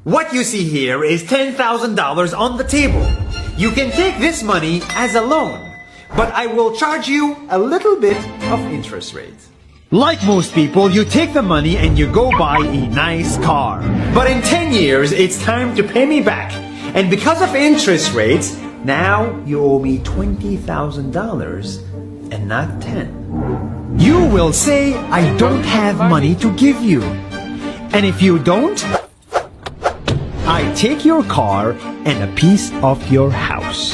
What you see here is $10,000 on the table. You can take this money as a loan, but I will charge you a little bit of interest rate. Like most people, you take the money and you go buy a nice car. But in 10 years, it's time to pay me back. And because of interest rates, now you owe me $20,000 and not 10. You will say, I don't have money to give you. And if you don't, I take your car and a piece of your house.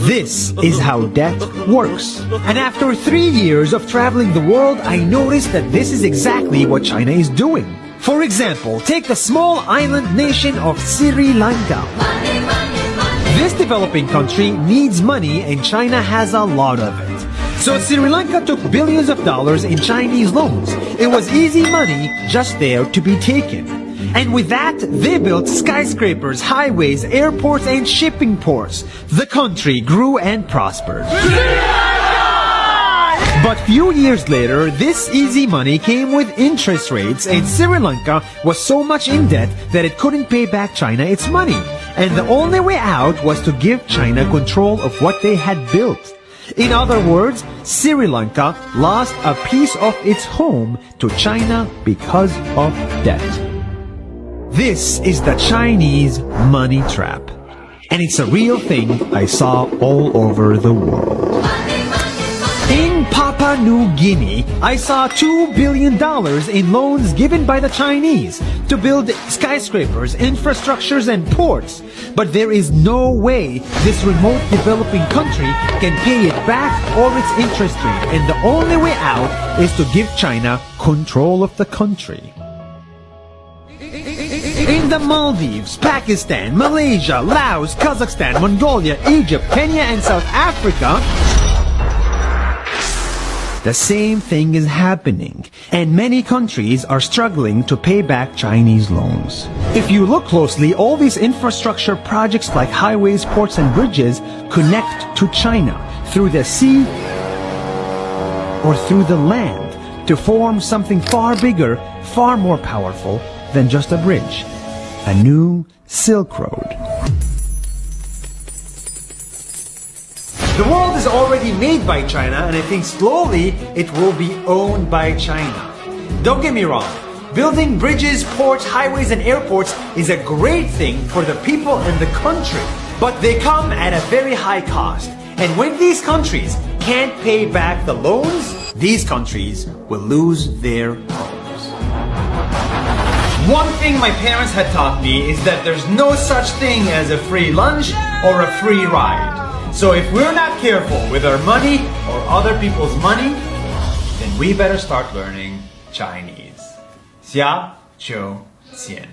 This is how debt works. And after 3 years of traveling the world, I noticed that this is exactly what China is doing. For example, take the small island nation of Sri Lanka. This developing country needs money and China has a lot of it. So Sri Lanka took billions of dollars in Chinese loans. It was easy money just there to be taken. And with that, they built skyscrapers, highways, airports, and shipping ports. The country grew and prospered. But few years later, this easy money came with interest rates, and Sri Lanka was so much in debt that it couldn't pay back China its money. And the only way out was to give China control of what they had built. In other words, Sri Lanka lost a piece of its home to China because of debt. This is the Chinese money trap. And it's a real thing I saw all over the world. In Papua New Guinea, I saw $2 billion in loans given by the Chinese to build skyscrapers, infrastructures, and ports. But there is no way this remote developing country can pay it back or its interest rate. And the only way out is to give China control of the country. In the Maldives, Pakistan, Malaysia, Laos, Kazakhstan, Mongolia, Egypt, Kenya, and South Africa, the same thing is happening, and many countries are struggling to pay back Chinese loans. If you look closely, all these infrastructure projects like highways, ports, and bridges connect to China through the sea or through the land to form something far bigger, far more powerful than just a bridge. A new Silk Road. The world is already made by China, and I think slowly it will be owned by China. Don't get me wrong, building bridges, ports, highways, and airports is a great thing for the people and the country, but they come at a very high cost. And when these countries can't pay back the loans, these countries will lose their homes. One thing my parents had taught me is that there's no such thing as a free lunch or a free ride. So if we're not careful with our money or other people's money, then we better start learning Chinese. 下周见。